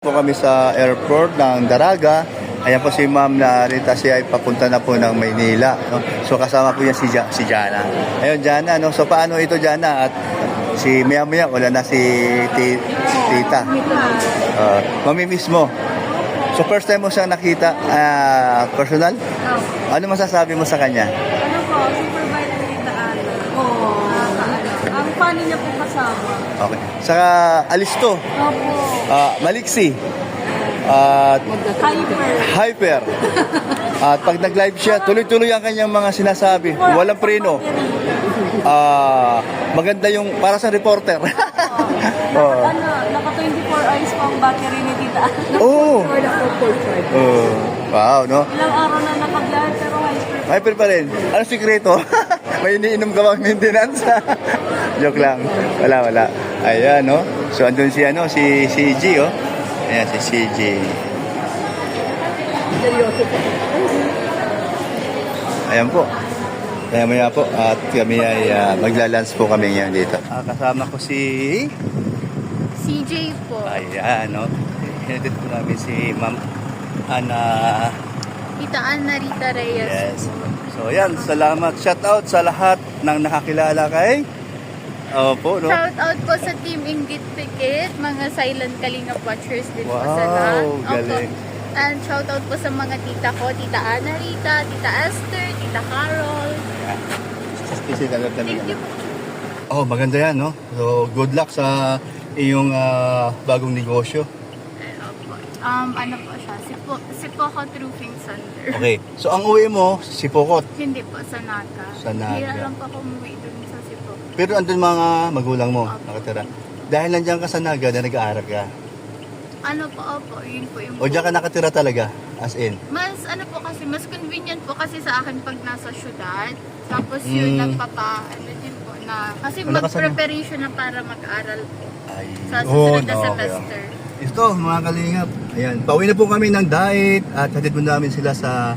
Po kami sa airport ng Daraga. Ayan po si Ma'am na Rita, siya ay papunta na po ng Maynila, no? So kasama po yan si Jana. Ayun, Jana, no? So paano ito, Jana? At si maya wala na si Tita. Mamimiss mo. So first time mo siyang nakita personal? Ano masasabi mo sa kanya? Ano po, super violent ni Ana. Ang funny niya po kasama. Okay. Saka Alisto, Opo. Maliksi, at Hyper. Hyper. At pag nag-live siya, tuloy-tuloy ang kanyang mga sinasabi. Walang preno. Maganda yung para sa reporter. Naka 24 hours pa ang battery ni Tita Ana. Oh. Wow, no? Ilang araw na nakabiyahe pero hyper. Hyper pa rin. Ano sikreto? May iniinom ka bang maintenance? Joke lang. Wala. Ayan, no? So, andun si CG, oh. Ayan, si CG. Ayan po. Maya po. At kami ay maglalunch po kami ngayon dito. Kasama ko si... CJ po. Ayan, no? Hinatid po namin si Ma'am Ana. Tita Ana Rita Reyes. Yes. So, ayan. Salamat. Shout out sa lahat ng nakakilala kay... Opo, no? Shout out po sa Team Inggit Pikit, mga silent Kalinga watchers din po Wow, sila. galing. And shout out po sa mga tita ko, Tita Ana Rita, Tita Esther, Tita Carol. Kasi talaga Thank you Oh, po. maganda yan, no? So, good luck sa iyong bagong negosyo. Ano po siya, si Pocot Roofing Center. Okay. So, ang uwi mo, si Pokot. Hindi po, sa Naga. Sa Naga. Hindi lang po ako umuwi dun sa Sipocot. Pero andun mga magulang mo, nakatira. Dahil nandiyan ka sa Naga na nag-aaral ka. Ano po, opo, yun po yung... O diyan ka nakatira talaga, as in. Mas ano po kasi, mas convenient po kasi sa akin pag nasa syudad. Tapos yun, ano din po na, kasi Ano ka sa- mag-preparation na para mag-aral po Ay, sa susunod na okay. semester. Ito, mga kalingap. Ayan, pauwi na po kami ng diet at hatid po namin sila sa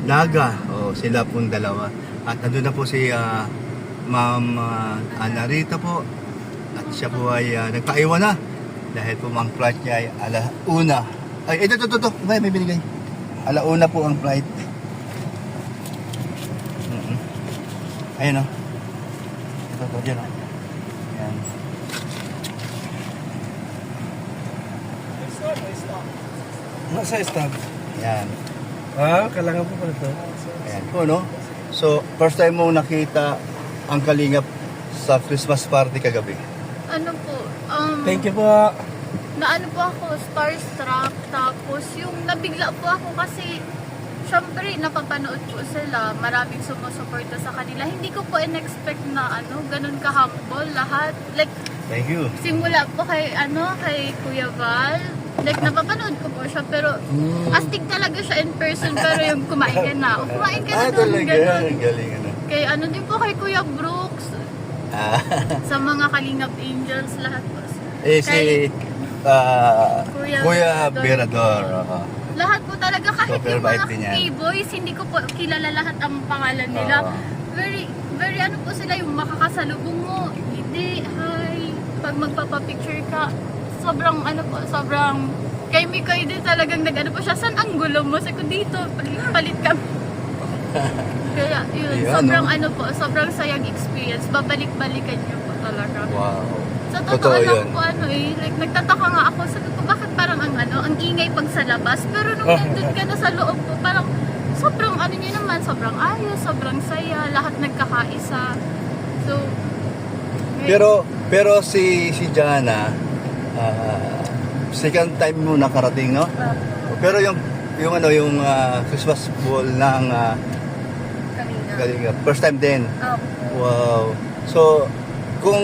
Naga. O, sila pong dalawa. At nandun na po si Ma'am Ana Rita po. At siya po ay nagpaiwan na. Dahil po ang flight niya ay alauna. Ay, ito. May binigay. Alauna po ang flight. Ayan o. Ito, dyan o. Ayan. Nasa stop. Ayan. Kailangan po pala ito. Ayan po, no? So, first time mo nakita ang Kalingap sa Christmas party kagabi. Ano po, Thank you po. naano po ako, starstruck. Tapos yung nabigla po ako kasi syempre napapanood po sila, maraming sumusuporta sa kanila. Hindi ko po in-expect na ganun ka-humble lahat. Like, Thank you. simula po kay Kuya Val, like napapanood ko po siya pero astig talaga siya in person pero yung kumain ka na. Kumain ka na doon, Talaga. ganun. Galing, ano? Kay din po kay Kuya Brooks, sa mga Kalingap Angels lahat po. Si Kuya Berador. Lahat po talaga kahit Super yung mga bait din yan. K-boys, hindi ko po kilala lahat ang pangalan nila. Very po sila yung makakasalubong mo. Hindi, hi. Pag magpapapicture ka, sobrang kay Mikoy din talagang po siya, saan ang gulo mo? Sabi ko dito, palit kami. Kaya yun, Yan, sobrang sayang experience. Babalik-balikan niyo po talaga. Wow. Sa Totoo totoo lang yun. po like nagtataka nga ako, sabi ko bakit parang ang ingay pag sa labas, pero nung nandun ka na sa loob po, parang sobrang niya naman, sobrang ayos, sobrang saya, lahat nagkakaisa. So, Pero si Jana, second time mo nakarating, no? Pero yung Christmas ball ng Kalingap, first time din. Wow. So, kung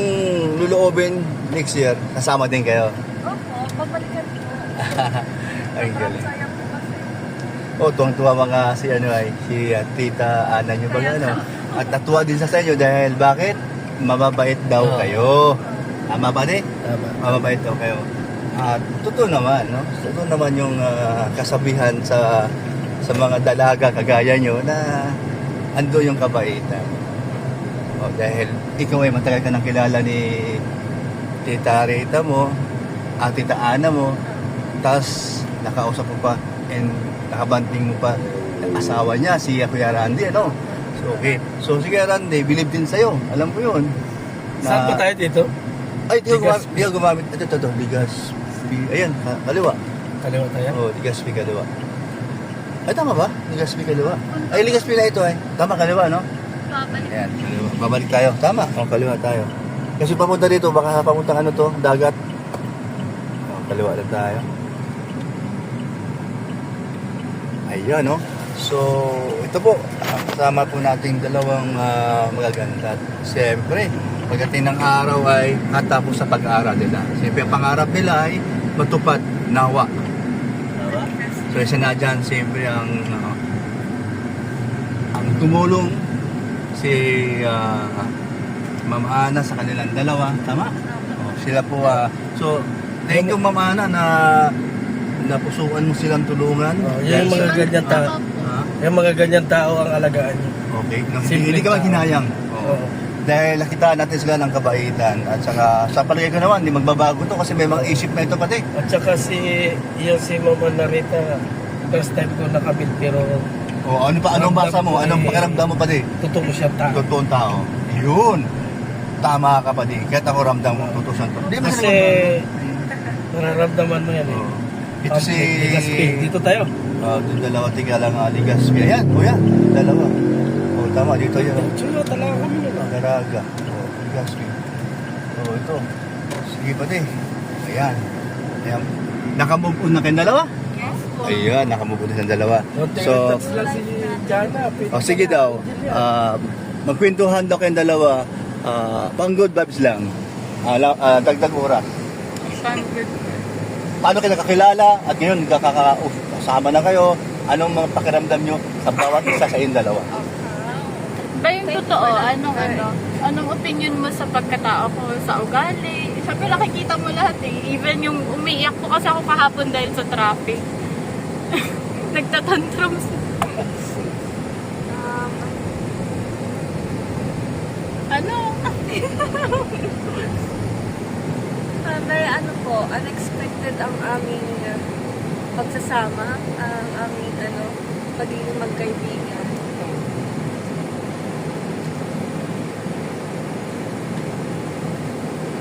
luluobin next year, kasama din kayo. Opo, babalikan po. Ay, galing. Sayang po kasi. Oh, tuwang-tuwa mga si Tita Ana nyo ba At natuwa din sa inyo dahil bakit? Mababait daw kayo. Tama ba din? Tama. Mababait daw kayo. At totoo naman, no? Totoo naman yung kasabihan sa mga dalaga kagaya nyo na ando yung kabaitan. Dahil ikaw ay matagal ka nang kilala ni Tita Rita mo, Tita Ana mo, Tapos nakausap mo pa and nakabanding mo pa ang asawa niya, si Kuya Randy, ano? So, okay. So, si Kuya Randy, believe din sa'yo. Alam mo yun. Saan ba tayo dito? Ay, di Legazpi. ka gumamit. Ito. Legazpi. Ayan, kaliwa. Kaliwa tayo? Oo, Legazpi kaliwa. Ay, tama ba? Legazpi kaliwa. Ay, Legazpi na ito, eh. Tama, kaliwa, no? Babalik. Ayan, kaliwa. Babalik tayo. Tama. O, kaliwa tayo. Kasi papunta dito, baka papunta ano to, dagat. O, kaliwa lang tayo. Ayan, no? So, ito po, kasama po nating dalawang magaganda. Siyempre, pagdating ng araw ay katapos sa pag-aaral nila. Siyempre, ang pangarap nila ay matupad, nawa. So, isa na dyan, siyempre, ang tumulong si Ma'am Ana sa kanilang dalawa. Tama? O, sila po, so, thank you, Ma'am Ana, na napusuan mo silang tulungan. Yung mga ganyan tao. Ha? Yung mga ganyan tao ang alagaan niyo. Okay. Simple Hindi ka tao. maghinayang. Oo. Dahil nakita natin sila ng kabaitan. At saka sa palagay ko naman, hindi magbabago to kasi may mga isip na ito pati. At saka si Mama Narita, first time ko nakamit pero O ano pa, anong basa mo? Anong pakiramdam mo pati? totoo siya tao. Totoong tao. Yun. Tama ka pati. Kahit ako ramdam mo, totoo siyang tao. Di ba Kasi sila nararamdaman mo yan eh. Oo. Ito si... Legazpi. Dito tayo. Yung dalawa, tiga lang Legazpi. Ayan, kuya. Dalawa. O, tama. Dito yun. Chulo talaga kami nila. Daraga. O, Legazpi. O, ito. Sige pati. Ayan. Ayan. Nakamove on na kayong dalawa? Yes po. Ayan, nakamove on na ng dalawa. So, So, sila si Jana. sige daw. Magkwentuhan daw kayong dalawa. Pang good vibes lang. Dagdag oras. Paano kayo nakakilala at ngayon kasama na kayo? Anong mga pakiramdam nyo sa bawat isa sa inyong dalawa? Ba yung totoo, anong opinion mo sa pagkatao ko, sa ugali? Siyempre nakikita mo lahat eh. Even yung umiiyak po kasi ako kahapon dahil sa traffic. Nagtatantrums. Ano? Very unexpected ang aming pagsasama, ang aming pagiging magkaibigan.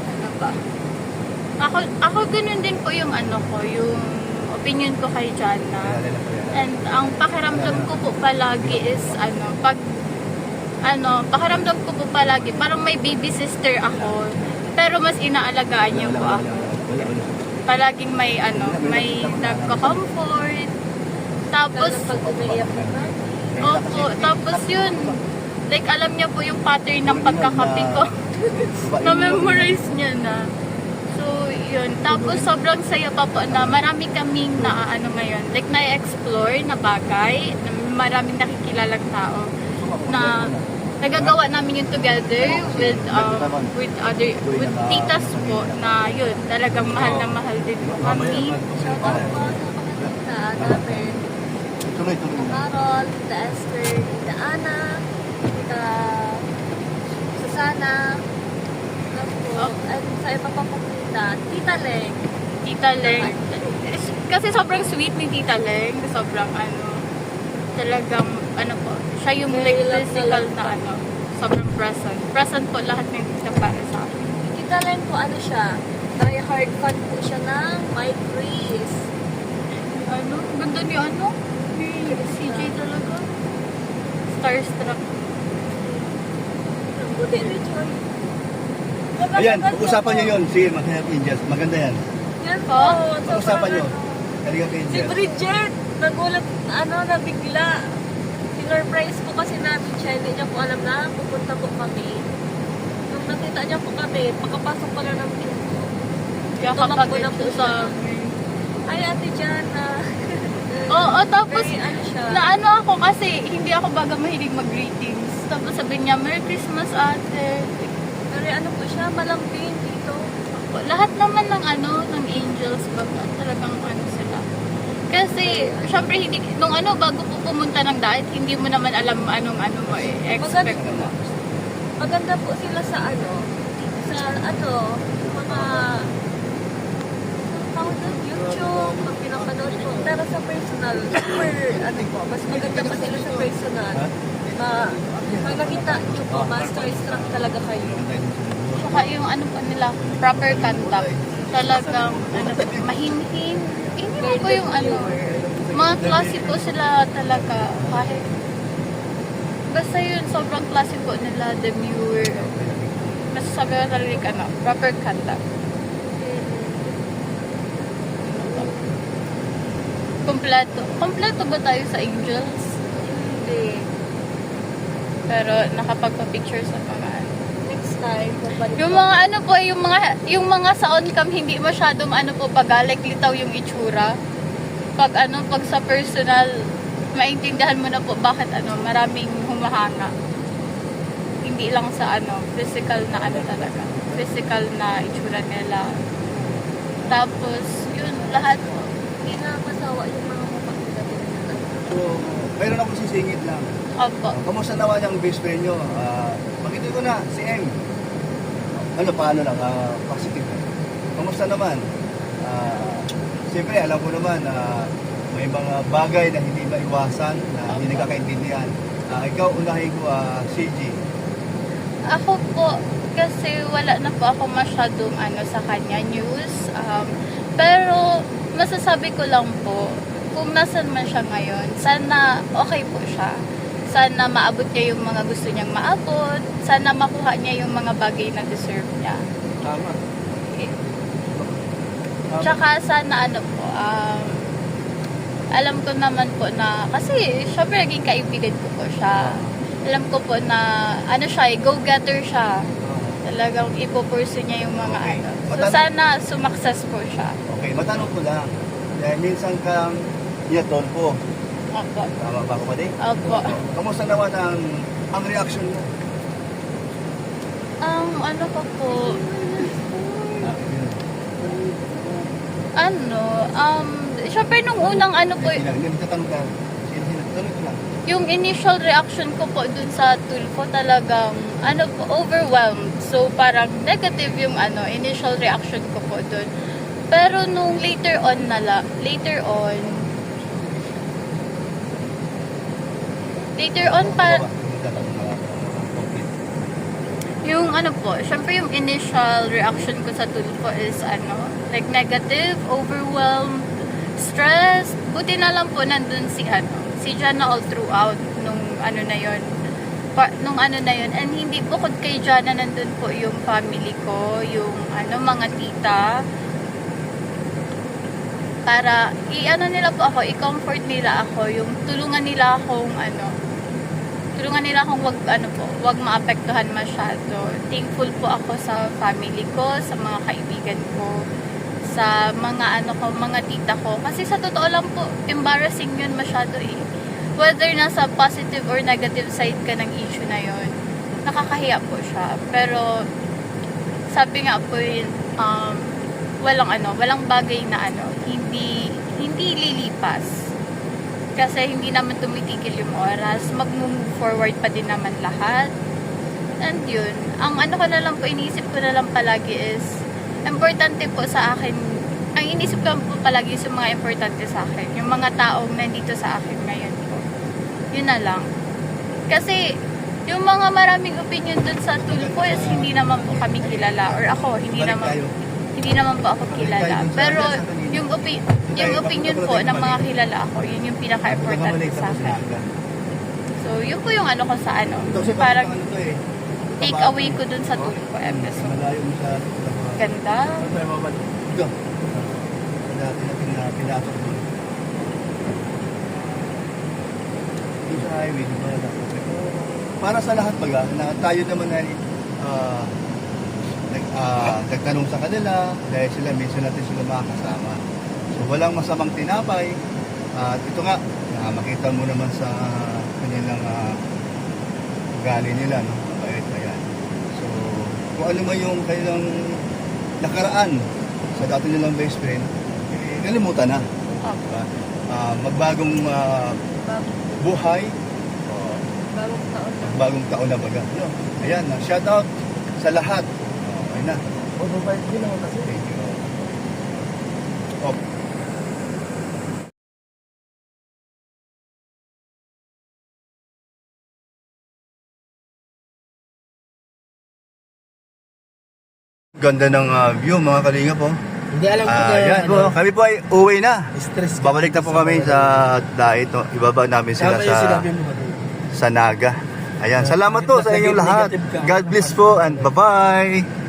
Ano ba? Ako ganun din po yung yung opinion ko kay Jana. And ang pakiramdam ko po palagi is pakiramdam ko po palagi parang may baby sister ako. Pero mas inaalagaan niyo po ako. Palaging may nagko-comfort. Tapos Lalo pag umiiyak ka. opo, tapos yun. Like alam niya po yung pattern ng pagkakape ko. Na-memorize niya na. So, yun. Tapos, sobrang saya pa po na marami kaming ngayon. Like, na-explore na bagay. Na maraming nakikilalang tao. Na nagagawa namin yun together with titas po na yun. Talagang mahal na mahal din po kami. Shout out po sa namin. Tuloy. Carol, Tita Esther, Tita Ana, Tita Susana, at sa iba pa po Tita Leng. Tita Leng. Kasi sobrang sweet ni Tita Leng. Sobrang talagang po. Siya yung like physical na sobrang present. Present po lahat ng tita para sa akin. Tita Leng po siya, very hard fan po siya ng Mike Reese. Ganda ni ni CJ talaga. Starstruck. Ang puti ni Joy. Ayan, pag-usapan nyo yun. Sige, Magandang Angels. Maganda yan. Yan po. Pag-usapan nyo. Magandang Si Angels. Bridget, nagulat, nabigla. Sinurprise po kasi namin siya. Hindi niya po alam na pupunta po kami. Nung nakita niya po kami, pagkapasok pa lang ng pinto. Kaya Tulak po na kapatid po po sa siya. Ay, Ate Jana. Oo, tapos Very siya. ako kasi hindi ako baga mahilig mag-greetings. Tapos sabi niya, Merry Christmas ate. Very po siya, malambing dito. Lahat naman ng angels baga talagang sila. Kasi syempre hindi nung bago po pumunta ng diet, hindi mo naman alam anong mo expect mo. Maganda po sila sa mga account ng YouTube, pag pinapanood ko. Pero sa personal, super, ano po, mas maganda pa sila sa personal. Pag nakita niyo po, master-struck talaga kayo. Saka yung ano po nila, proper contact. Talagang, ano, mahinhin. Hindi po yung ano, mga klase po sila talaga. Kahit, basta yun, sobrang klase po nila, demure. Masasabi ko talaga, ano, proper contact. Kompleto. Kompleto ba tayo sa Angels? Hindi. Pero nakapagpa-picture sa mga ano. Next time, babalik Yung mga ano po, yung mga sa on-cam hindi masyadong ano po pag litaw yung itsura. Pag sa personal, maintindihan mo na po bakit maraming humahanga. Hindi lang sa physical na talaga. Physical na itsura nila. Tapos, yun, lahat po. Hindi na masawa yung mga mukha nila. So, mayroon ako sisingit lang. Opo. Kamusta naman yung best friend nyo? Pakita ko na, si M. Paano lang? Positive. Kamusta naman? Siyempre, alam ko naman na may mga bagay na hindi maiwasan, na hindi nagkakaintindihan. Ikaw, unahin ko, CG. Ako po, kasi wala na po ako masyadong sa kanya news. Pero, masasabi ko lang po, kung nasan man siya ngayon, sana okay po siya. Sana maabot niya yung mga gusto niyang maabot. Sana makuha niya yung mga bagay na deserve niya. Tama. Tsaka sana po, alam ko naman po na, kasi syempre naging kaibigan ko po siya. Alam ko po na, siya, go-getter siya. Talagang ipopursue niya yung mga So sana sumakses po siya. Okay, matanong ko lang. Dahil minsan kang inatol po. Opo. Tama ba ako ba din? Opo. Kamusta naman ang reaction mo? Ko po, syempre nung unang po, Hindi tatanong ka. Tuloy ko lang. yung initial reaction ko po dun sa Tulfo talagang, po, overwhelmed. So, parang negative yung initial reaction ko po dun. Pero nung later on, yung po, syempre yung initial reaction ko sa Tulfo is like negative, overwhelmed, stressed. Buti na lang po nandun si Jana all throughout nung na yun. And hindi bukod kay Jana, nandun po yung family ko, yung mga tita. Para nila po ako, i-comfort nila ako, yung tulungan nila akong wag maapektuhan masyado. Thankful po ako sa family ko, sa mga kaibigan ko, sa mga mga tita ko. Kasi sa totoo lang po, embarrassing yun masyado eh. Whether nasa positive or negative side ka ng issue na yun, nakakahiya po siya. Pero, sabi nga po yun, walang bagay na hindi lilipas. Kasi hindi naman tumitigil yung oras, mag-move forward pa din naman lahat. And yun, ang ko na lang po, iniisip ko na lang palagi is, importante po sa akin, ang inisip ko po palagi is yung mga importante sa akin, yung mga taong nandito sa akin ngayon po. Yun na lang. Kasi, yung mga maraming opinion dun sa Tulfo is hindi naman po kami kilala, or ako, hindi naman po ako kilala. Pero, yung opinion po ng mga kilala ako, yun yung pinaka-importante sa akin. So, yun po yung ko sa parang take away ko dun sa Tulfo episode. Ganda. Ito. Dati na pinasok doon. Doon sa highway, di ba? Para sa lahat pag na tayo naman ay nagtanong sa kanila dahil sila minsan natin sila makakasama. So walang masamang tinapay. At ito nga, makita mo naman sa kanilang ugali nila, no? Mabait na yan. So, kung ano man yung kanilang nakaraan sa dati nilang best friend, kalimutan na. Diba? Magbagong buhay, bagong taon na baga. No? Ayan, shout out sa lahat. Okay na. Mababait din naman kasi. Thank you. Opo. Ganda ng view mga kalinga po. Hindi alam ko na Yan po, kami po ay uwi na. stress ka. Babalik na po kami sa dait. No? Ibaba namin sila Tama yung sa sinabi mo. sa Naga. Ayan, salamat po sa inyong lahat. God bless po and bye-bye.